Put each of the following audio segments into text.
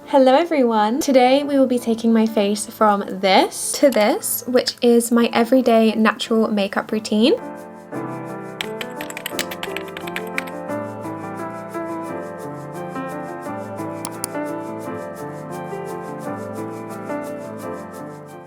Hello everyone! Today we will be taking my face from this to this, which is my everyday natural makeup routine.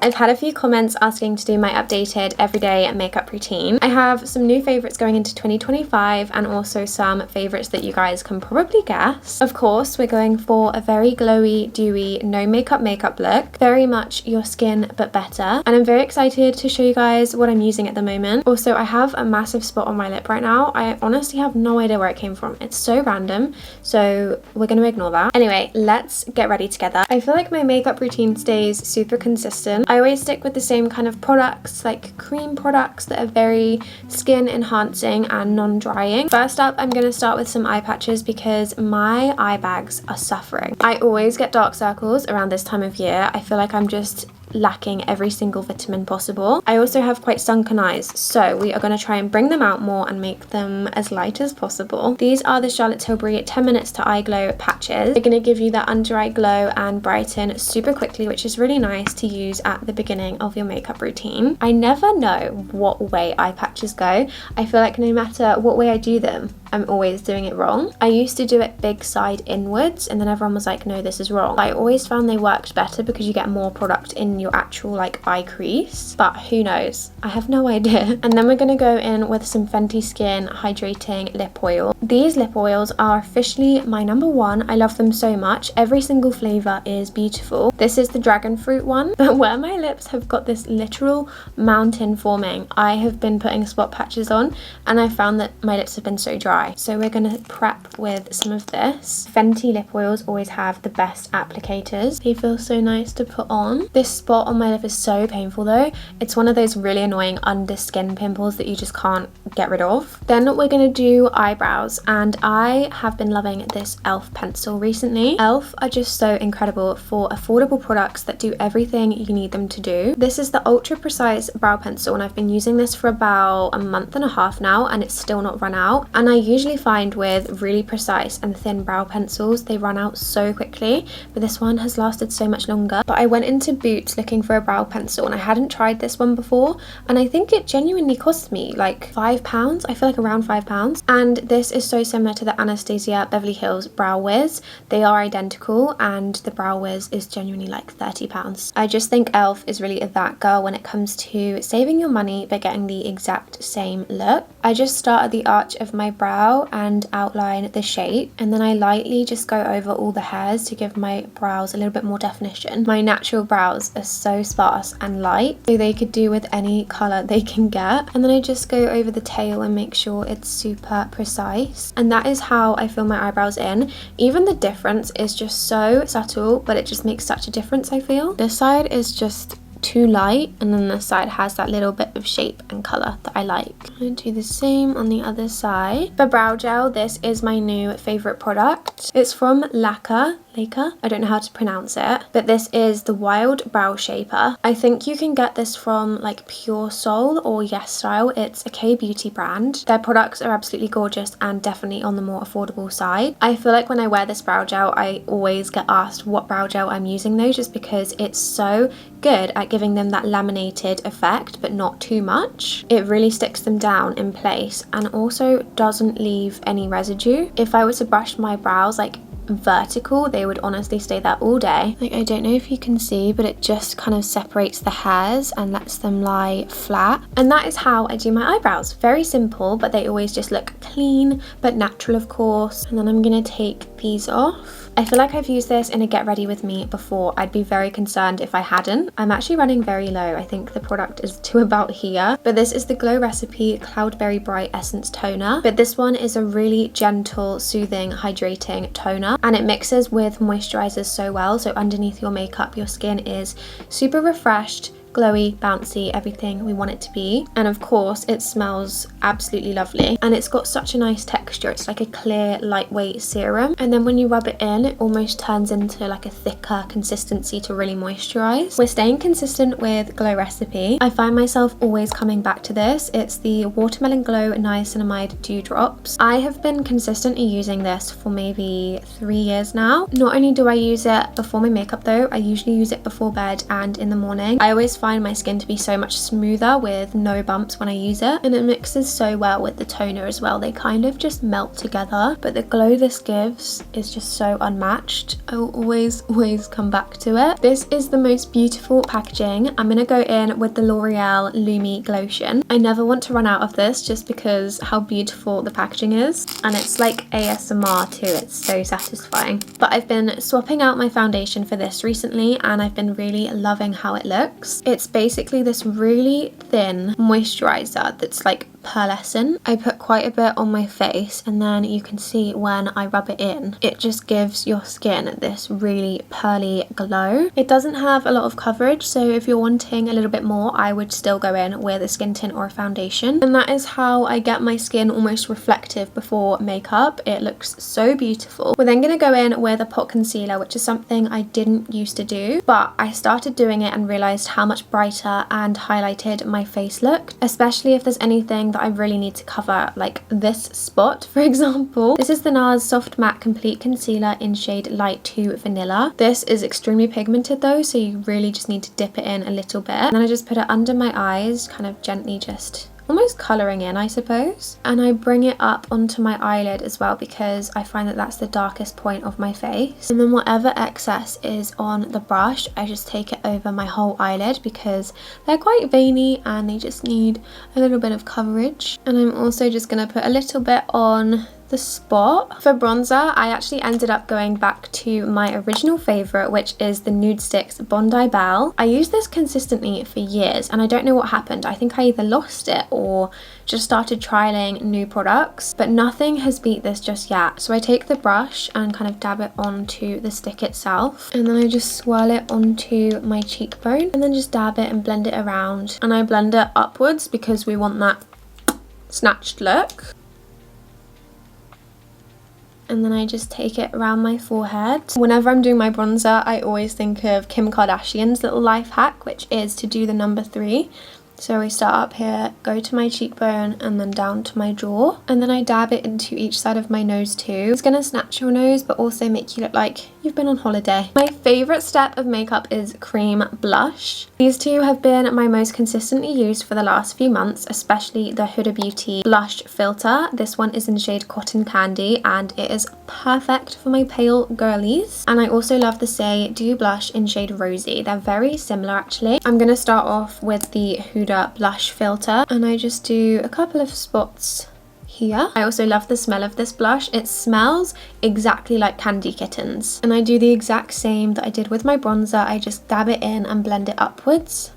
I've had a few comments asking to do my updated everyday makeup routine. I have some new favourites going into 2025 and also some favourites that you guys can probably guess. Of course, we're going for a very glowy, dewy, no makeup look. Very much your skin but better. And I'm very excited to show you guys what I'm using at the moment. Also, I have a massive spot on my lip right now. I honestly have no idea where it came from. It's so random, so we're going to ignore that. Anyway, let's get ready together. I feel like my makeup routine stays super consistent. I always stick with the same kind of products, like cream products that are very skin enhancing and non-drying. First up, I'm going to start with some eye patches because my eye bags are suffering. I always get dark circles around this time of year. I feel like I'm just lacking every single vitamin possible. I also have quite sunken eyes, so we are going to try and bring them out more and make them as light as possible. These are the Charlotte Tilbury 10 minutes to eye glow patches. They're going to give you that under eye glow and brighten super quickly, which is really nice to use at the beginning of your makeup routine. I never know what way eye patches go. I feel like no matter what way I do them, I'm always doing it wrong. I used to do it big side inwards and then everyone was like, no, this is wrong. I always found they worked better because you get more product in your actual like eye crease, but who knows? I have no idea. And then we're gonna go in with some Fenty Skin hydrating lip oil. These lip oils are officially my number one. I love them so much. Every single flavor is beautiful. This is the dragon fruit one, but where my lips have got this literal mountain forming, I have been putting spot patches on and I found that my lips have been so dry. So we're gonna prep with some of this. Fenty lip oils always have the best applicators. They feel so nice to put on. This spot on my lip is so painful though. It's one of those really annoying under skin pimples that you just can't get rid of. Then we're gonna do eyebrows, and I have been loving this e.l.f. pencil recently. e.l.f. are just so incredible for affordable products that do everything you need them to do. This is the ultra precise brow pencil and I've been using this for about a month and a half now and it's still not run out. And I usually find with really precise and thin brow pencils they run out so quickly, but this one has lasted so much longer. But I went into Boots looking for a brow pencil and I hadn't tried this one before and I think it genuinely cost me like £5. I feel like around £5. And this is so similar to the Anastasia Beverly Hills Brow Wiz. They are identical and the Brow Wiz is genuinely like £30. I just think e.l.f. is really that girl when it comes to saving your money but getting the exact same look. I just start at the arch of my brow and outline the shape, and then I lightly just go over all the hairs to give my brows a little bit more definition. My natural brows are so sparse and light, so they could do with any colour they can get. And then I just go over the tail and make sure it's super precise. And that is how I fill my eyebrows in. Even the difference is just so subtle, but it just makes such a difference, I feel. This side is just too light and then this side has that little bit of shape and colour that I like. I'm going to do the same on the other side. For brow gel, this is my new favourite product. It's from Laka. I don't know how to pronounce it, but this is the Wild Brow Shaper. I think you can get this from like Pure Soul or Yes Style. It's a K-beauty brand. Their products are absolutely gorgeous and definitely on the more affordable side. I feel like when I wear this brow gel, I always get asked what brow gel I'm using though, just because it's so good at giving them that laminated effect but not too much. It really sticks them down in place and also doesn't leave any residue. If I were to brush my brows like vertical, they would honestly stay there all day. Like, I don't know if you can see, but it just kind of separates the hairs and lets them lie flat. And that is how I do my eyebrows. Very simple, but they always just look clean but natural, of course. And then I'm gonna take these off. I feel like I've used this in a get ready with me before. I'd be very concerned if I hadn't. I'm actually running very low. I think the product is to about here, but this is the Glow Recipe Cloudberry Bright Essence Toner. But this one is a really gentle, soothing, hydrating toner, and it mixes with moisturizers so well. So underneath your makeup, your skin is super refreshed, glowy, bouncy, everything we want it to be. And of course it smells absolutely lovely, and it's got such a nice texture. It's like a clear, lightweight serum, and then when you rub it in, it almost turns into like a thicker consistency to really moisturize. We're staying consistent with Glow Recipe. I find myself always coming back to this. It's the Watermelon Glow Niacinamide Dew Drops. I have been consistently using this for maybe 3 years now. Not only do I use it before my makeup though, I usually use it before bed and in the morning. I always find my skin to be so much smoother with no bumps when I use it, and it mixes so well with the toner as well. They kind of just melt together, but the glow this gives is just so unmatched. I will always come back to it. This is the most beautiful packaging. I'm gonna go in with the L'Oreal Lumi Glotion. I never want to run out of this just because how beautiful the packaging is, and it's like ASMR too. It's so satisfying. But I've been swapping out my foundation for this recently, and I've been really loving how it looks. It's basically this really thin moisturizer that's like pearlescent. I put quite a bit on my face, and then you can see when I rub it in, it just gives your skin this really pearly glow. It doesn't have a lot of coverage, so if you're wanting a little bit more, I would still go in with a skin tint or a foundation. And that is how I get my skin almost reflective before makeup. It looks so beautiful. We're then going to go in with a pot concealer, which is something I didn't used to do, but I started doing it and realized how much brighter and highlighted my face looked, especially if there's anything that I really need to cover, like this spot for example. This is the NARS Soft Matte Complete Concealer in shade Light 2 Vanilla. This is extremely pigmented though, so you really just need to dip it in a little bit. And then I just put it under my eyes, kind of gently just almost colouring in, I suppose. And I bring it up onto my eyelid as well, because I find that that's the darkest point of my face. And then whatever excess is on the brush, I just take it over my whole eyelid, because they're quite veiny and they just need a little bit of coverage. And I'm also just going to put a little bit on the spot. For bronzer, I actually ended up going back to my original favourite, which is the Nude Sticks Bondi Belle. I used this consistently for years, and I don't know what happened. I think I either lost it or just started trialing new products, but nothing has beat this just yet. So I take the brush and kind of dab it onto the stick itself, and then I just swirl it onto my cheekbone, and then just dab it and blend it around. And I blend it upwards because we want that snatched look. And then I just take it around my forehead. Whenever I'm doing my bronzer, I always think of Kim Kardashian's little life hack, which is to do the number 3. So I start up here, go to my cheekbone, and then down to my jaw. And then I dab it into each side of my nose too. It's gonna snatch your nose, but also make you look like you've been on holiday. My favorite step of makeup is cream blush. These two have been my most consistently used for the last few months, especially the Huda Beauty blush filter. This one is in shade Cotton Candy, and it is perfect for my pale girlies. And I also love the Say Dew blush in shade Rosy. They're very similar actually. I'm gonna start off with the Huda blush filter, and I just do a couple of spots here. I also love the smell of this blush. It smells exactly like Candy Kittens, and I do the exact same that I did with my bronzer. I just dab it in and blend it upwards.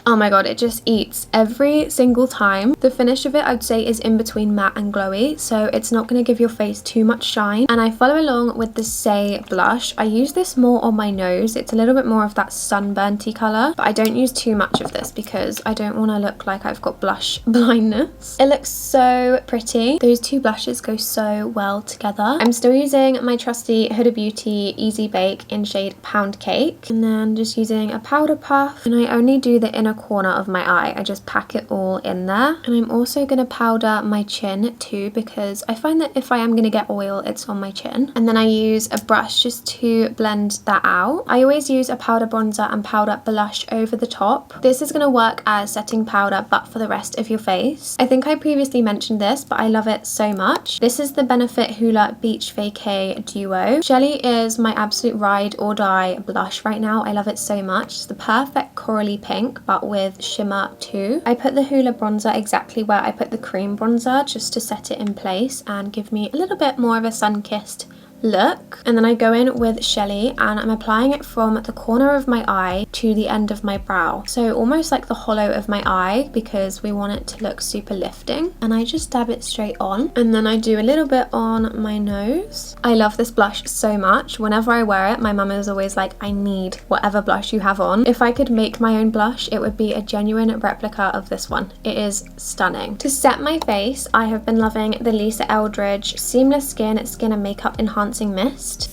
Oh my god, it just eats every single time. The finish of it, I'd say, is in between matte and glowy, so it's not going to give your face too much shine. And I follow along with the Say blush. I use this more on my nose. It's a little bit more of that sunburnty colour, but I don't use too much of this because I don't want to look like I've got blush blindness. It looks so pretty. Those two blushes go so well together. I'm still using my trusty Huda Beauty Easy Bake in shade Pound Cake, and then just using a powder puff, and I only do the inner corner of my eye. I just pack it all in there. And I'm also going to powder my chin too, because I find that if I am going to get oil, it's on my chin. And then I use a brush just to blend that out. I always use a powder bronzer and powder blush over the top. This is going to work as setting powder, but for the rest of your face. I think I previously mentioned this, but I love it so much. This is the Benefit Hoola Beach Vacay Duo. Jelly is my absolute ride or die blush right now. I love it so much. It's the perfect corally pink, but with shimmer too. I put the Hoola bronzer exactly where I put the cream bronzer, just to set it in place and give me a little bit more of a sun-kissed look. And then I go in with Shelly and I'm applying it from the corner of my eye to the end of my brow. So almost like the hollow of my eye, because we want it to look super lifting. And I just dab it straight on. And then I do a little bit on my nose. I love this blush so much. Whenever I wear it, my mum is always like, I need whatever blush you have on. If I could make my own blush, it would be a genuine replica of this one. It is stunning. To set my face, I have been loving the Lisa Eldridge Seamless Skin and Makeup Enhancing Mist.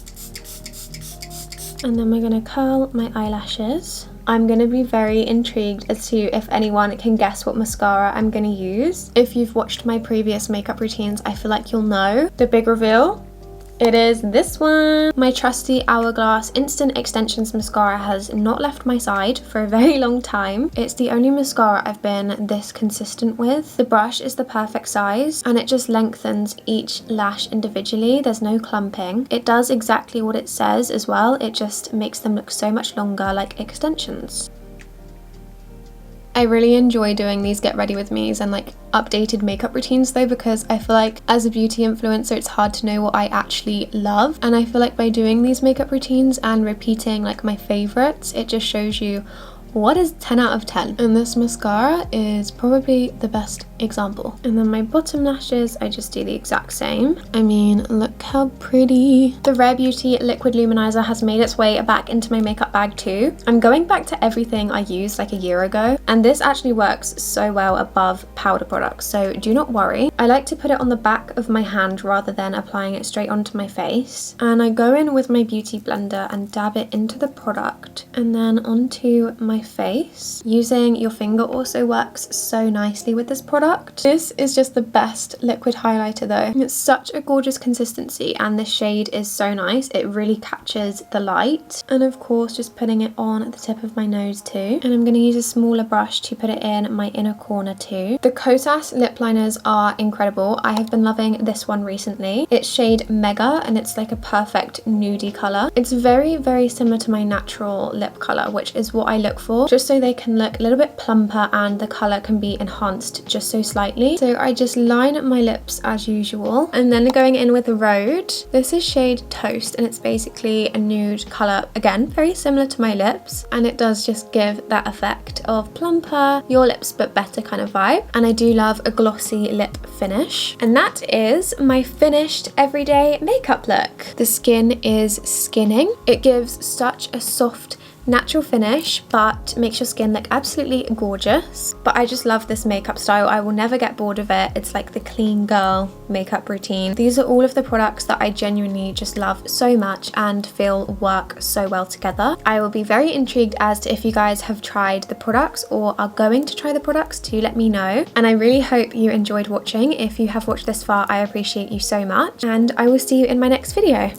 And then we're going to curl my eyelashes. I'm going to be very intrigued as to if anyone can guess what mascara I'm going to use. If you've watched my previous makeup routines, I feel like you'll know. The big reveal. It is this one. My trusty Hourglass Instant Extensions mascara has not left my side for a very long time. It's the only mascara I've been this consistent with. The brush is the perfect size and it just lengthens each lash individually. There's no clumping. It does exactly what it says as well. It just makes them look so much longer, like extensions. I really enjoy doing these get ready with me's and like updated makeup routines though, because I feel like as a beauty influencer it's hard to know what I actually love, and I feel like by doing these makeup routines and repeating like my favorites, it just shows you what is 10 out of 10. And this mascara is probably the best example. And then my bottom lashes, I just do the exact same. I mean, look how pretty. The Rare Beauty Liquid Luminizer has made its way back into my makeup bag too. I'm going back to everything I used like a year ago, and this actually works so well above powder products, so do not worry. I like to put it on the back of my hand rather than applying it straight onto my face. And I go in with my beauty blender and dab it into the product and then onto my face. Using your finger also works so nicely with this product. This is just the best liquid highlighter though. It's such a gorgeous consistency and the shade is so nice. It really catches the light. And of course just putting it on at the tip of my nose too. And I'm going to use a smaller brush to put it in my inner corner too. The Kosas lip liners are incredible. I have been loving this one recently. It's shade Mega and it's like a perfect nudie colour. It's very, very similar to my natural lip colour, which is what I look for, just so they can look a little bit plumper and the colour can be enhanced just so slightly. So I just line my lips as usual, and then going in with the Rhode. This is shade Toast and it's basically a nude colour, again very similar to my lips, and it does just give that effect of plumper your lips but better kind of vibe. And I do love a glossy lip finish, and that is my finished everyday makeup look. The skin is skinning. It gives such a soft natural finish but makes your skin look absolutely gorgeous. But I just love this makeup style. I will never get bored of it. It's like the clean girl makeup routine. These are all of the products that I genuinely just love so much and feel work so well together. I will be very intrigued as to if you guys have tried the products or are going to try the products, to let me know. And I really hope you enjoyed watching. If you have watched this far, I appreciate you so much, and I will see you in my next video.